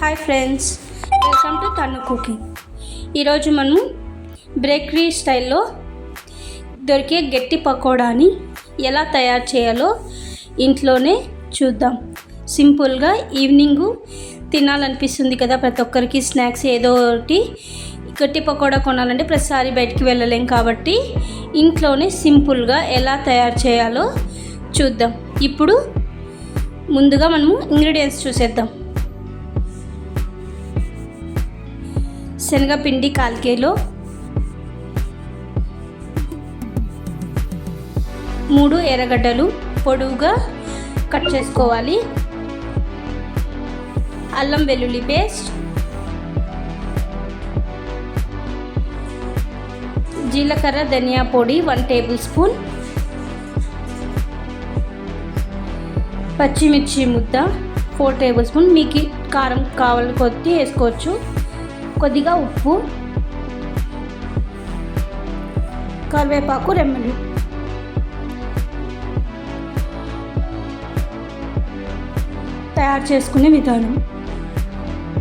Hi friends, welcome to తన్ను cooking. ఈరోజు మనం బేకరీ స్టైల్లో దొరికే గట్టి పకోడాని ఎలా తయారు చేయాలో ఇంట్లోనే చూద్దాం. సింపుల్గా ఈవినింగ్ తినాలనిపిస్తుంది కదా ప్రతి ఒక్కరికి, స్నాక్స్ ఏదో ఒకటి. గట్టి పకోడా కొనాలంటే ప్రతిసారి బయటికి వెళ్ళలేం కాబట్టి ఇంట్లోనే సింపుల్గా ఎలా తయారు చేయాలో చూద్దాం. ఇప్పుడు ముందుగా మనము ఇంగ్రీడియంట్స్ చూసేద్దాం. శనగపిండి 1/4 కిలో, 3 ఎర్రగడ్డలు పొడవుగా కట్ చేసుకోవాలి, అల్లం వెల్లుల్లి పేస్ట్, జీలకర్ర ధనియా పొడి 1 టేబుల్ స్పూన్, పచ్చిమిర్చి ముద్ద 4 టేబుల్ స్పూన్, మీకు కారం కావాలి కొద్ది వేసుకోవచ్చు, కొద్దిగా ఉప్పు, కరివేపాకు రెమ్మలు. తయారు చేసుకునే విధానం: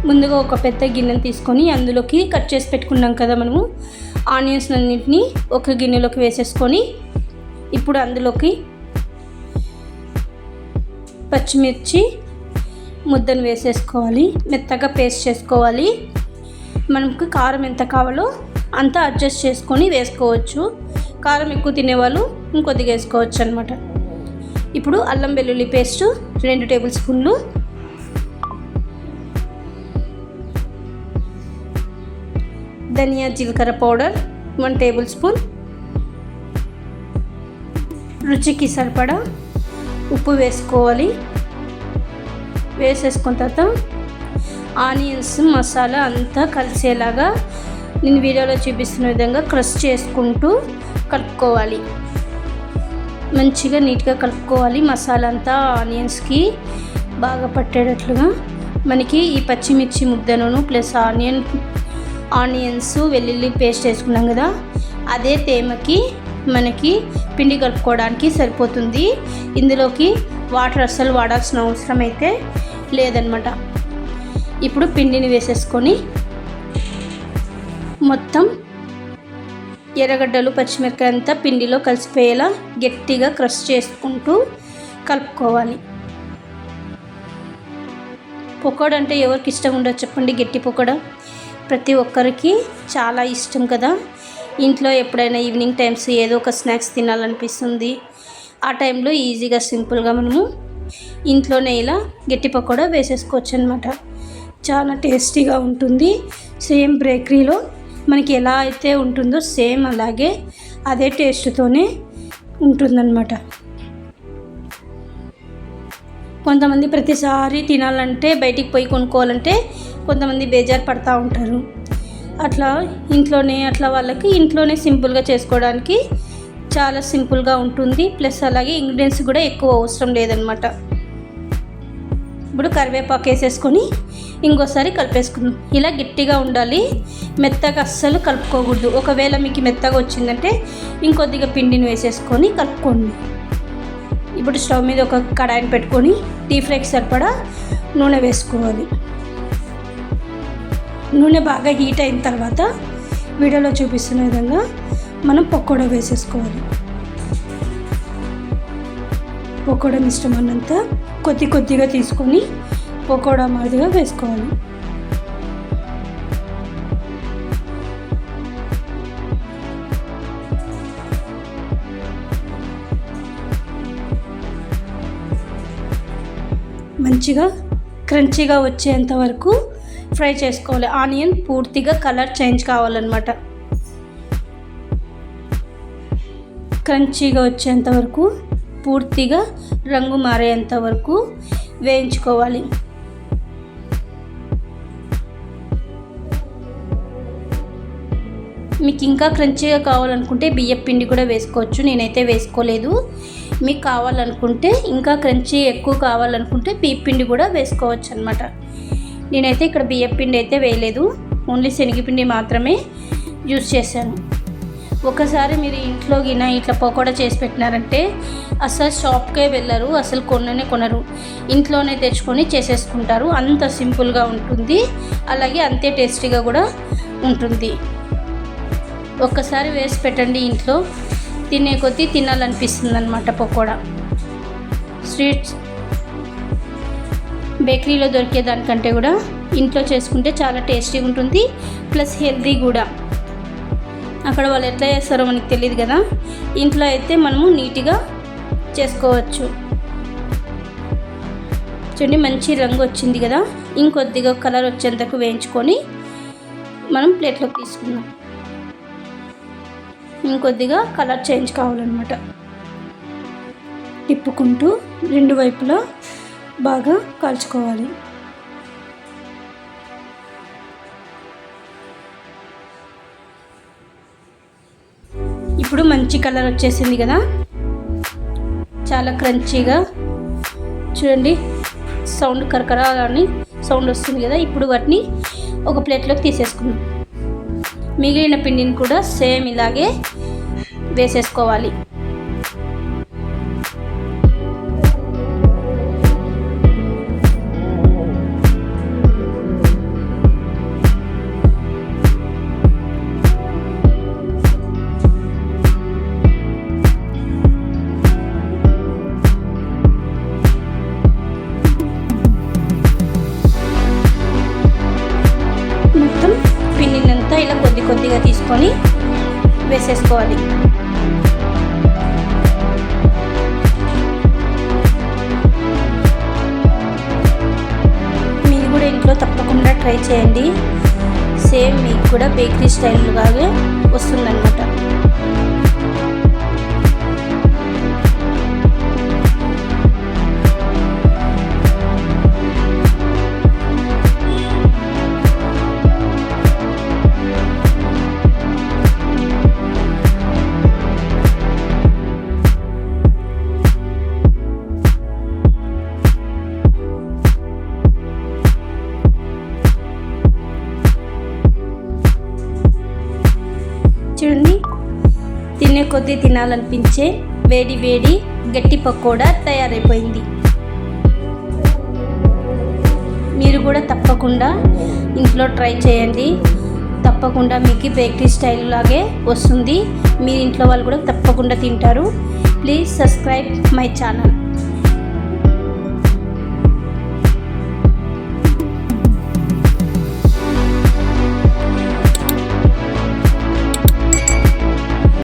ముందుగా ఒక పెద్ద గిన్నెను తీసుకొని అందులోకి కట్ చేసి పెట్టుకున్నాం కదా మనము ఆనియన్స్ అన్నింటినీ ఒక గిన్నెలోకి వేసేసుకొని ఇప్పుడు అందులోకి పచ్చిమిర్చి ముద్దను వేసేసుకోవాలి. మెత్తగా పేస్ట్ చేసుకోవాలి. మనకు కారం ఎంత కావాలో అంత అడ్జస్ట్ చేసుకొని వేసుకోవచ్చు. కారం ఎక్కువ తినేవాళ్ళు ఇంకొద్దిగా వేసుకోవచ్చు అనమాట. ఇప్పుడు అల్లం వెల్లుల్లి పేస్ట్ 2 టేబుల్ స్పూన్లు, ధనియా జీలకర్ర పౌడర్ 1 టేబుల్ స్పూన్, రుచికి సరిపడా ఉప్పు వేసుకోవాలి. వేసేసుకున్న తర్వాత ఆనియన్స్ మసాలా అంతా కలిసేలాగా నేను వీడియోలో చూపిస్తున్న విధంగా క్రష్ చేసుకుంటూ కలుపుకోవాలి. మంచిగా నీట్గా కలుపుకోవాలి. మసాలా అంతా ఆనియన్స్కి బాగా పట్టేటట్లుగా మనకి ఈ పచ్చిమిర్చి ముద్దను ప్లస్ ఆనియన్స్ వెల్లుల్లి పేస్ట్ వేసుకున్నాం కదా, అదే తేమకి మనకి పిండి కలుపుకోవడానికి సరిపోతుంది. ఇందులోకి వాటర్ అస్సలు వాడాల్సిన అవసరం అయితే లేదనమాట. ఇప్పుడు పిండిని వేసేసుకొని మొత్తం ఎర్రగడ్డలు పచ్చిమిరపకాయ అంతా పిండిలో కలిసిపోయేలా గట్టిగా క్రష్ చేసుకుంటూ కలుపుకోవాలి. పకోడా అంటే ఎవరికి ఇష్టం ఉండదు చెప్పండి? గట్టి పకోడా ప్రతి ఒక్కరికి చాలా ఇష్టం కదా. ఇంట్లో ఎప్పుడైనా ఈవినింగ్ టైమ్స్ ఏదో ఒక స్నాక్స్ తినాలనిపిస్తుంది. ఆ టైంలో ఈజీగా సింపుల్గా మనము ఇంట్లోనే ఇలా గట్టి పకోడా వేసేసుకోవచ్చు అనమాట. చాలా టేస్టీగా ఉంటుంది. సేమ్ బేకరీలో మనకి ఎలా అయితే ఉంటుందో సేమ్ అలాగే అదే టేస్ట్తోనే ఉంటుందన్నమాట. కొంతమంది ప్రతిసారి తినాలంటే బయటికి పోయి కొనుక్కోవాలంటే కొంతమంది బేజారు పడుతూ ఉంటారు. అట్లా ఇంట్లోనే వాళ్ళకి ఇంట్లోనే సింపుల్గా చేసుకోవడానికి చాలా సింపుల్గా ఉంటుంది. ప్లస్ అలాగే ఇంగ్రీడియంట్స్ కూడా ఎక్కువ అవసరం లేదనమాట. ఇప్పుడు కరివేపాకు వేసేసుకొని ఇంకోసారి కలిపేసుకుందాం. ఇలా గట్టిగా ఉండాలి, మెత్తగా అస్సలు కలుపుకోకూడదు. ఒకవేళ మీకు మెత్తగా వచ్చిందంటే ఇంకొద్దిగా పిండిని వేసేసుకొని కలుపుకోండి. ఇప్పుడు స్టవ్ మీద ఒక కడాయిని పెట్టుకొని డీప్ ఫ్రైకి సరిపడా నూనె వేసుకోవాలి. నూనె బాగా హీట్ అయిన తర్వాత వీడియోలో చూపిస్తున్న విధంగా మనం పకోడా వేసేసుకోవాలి. పకోడా మిశ్రమాన్నంతా కొద్దిగా తీసుకొని పకోడా మాదిరిగా వేసుకోవాలి. మంచిగా క్రంచీగా వచ్చేంత వరకు ఫ్రై చేసుకోవాలి. ఆనియన్ పూర్తిగా కలర్ చేంజ్ కావాలన్నమాట. క్రంచీగా వచ్చేంత వరకు పూర్తిగా రంగు మారేంత వరకు వేయించుకోవాలి. మీకు ఇంకా క్రంచీగా కావాలనుకుంటే బియ్యం పిండి కూడా వేసుకోవచ్చు. నేనైతే వేసుకోలేదు. మీకు కావాలనుకుంటే ఇంకా క్రంచీ ఎక్కువ కావాలనుకుంటే బియ్యం పిండి కూడా వేసుకోవచ్చు అనమాట. నేనైతే ఇక్కడ బియ్యం పిండి అయితే వేయలేదు, ఓన్లీ శనగపిండి మాత్రమే యూజ్ చేశాను. ఒకసారి మీరు ఇంట్లో గిన ఇట్లా పకోడా చేసి పెట్టినారంటే అసలు షాప్కే వెళ్ళరు, అసలు కొనరు, ఇంట్లోనే తెచ్చుకొని చేసేసుకుంటారు. అంత సింపుల్గా ఉంటుంది, అలాగే అంతే టేస్టీగా కూడా ఉంటుంది. ఒక్కసారి వేసి పెట్టండి, ఇంట్లో తినే కొద్దీ తినాలనిపిస్తుంది అన్నమాట. పకోడా స్వీట్స్ బేకరీలో దొరికే దానికంటే కూడా ఇంట్లో చేసుకుంటే చాలా టేస్టీగా ఉంటుంది, ప్లస్ హెల్తీ కూడా. అక్కడ వాళ్ళు ఎట్లా చేస్తారో మనకు తెలియదు కదా, ఇంట్లో అయితే మనము నీట్గా చేసుకోవచ్చు. చూడండి మంచి రంగు వచ్చింది కదా, ఇంకొద్దిగా కలర్ వచ్చేంతకు వేయించుకొని మనం ప్లేట్లోకి తీసుకుందాం. ఇంకొద్దిగా కలర్ చేంజ్ కావాలన్నమాట. తిప్పుకుంటూ రెండు వైపులా బాగా కాల్చుకోవాలి. ఇప్పుడు మంచి కలర్ వచ్చేసింది కదా, చాలా క్రంచీగా చూడండి, సౌండ్ కరకరా అని సౌండ్ వస్తుంది కదా. ఇప్పుడు వాటిని ఒక ప్లేట్లోకి తీసేసుకుందాం. మిగిలిన పిండిని కూడా సేమ్ ఇలాగే వేసేసుకోవాలి. ఇలా కొద్దిగా తీసుకొని వేసేసుకోవాలి. మీరు కూడా ఇంట్లో తప్పకుండా ట్రై చేయండి, సేమ్ మీకు కూడా బేకరీ స్టైల్ లాగే వస్తుందన్నమాట. చూడండి, తినే కొద్దీ తినాలనిపించే వేడి వేడి గట్టి పకోడా తయారైపోయింది. మీరు కూడా తప్పకుండా ఇంట్లో ట్రై చేయండి, తప్పకుండా మీకు బేకరీ స్టైల్ లాగే వస్తుంది. మీ ఇంట్లో వాళ్ళు కూడా తప్పకుండా తింటారు. Please subscribe my channel.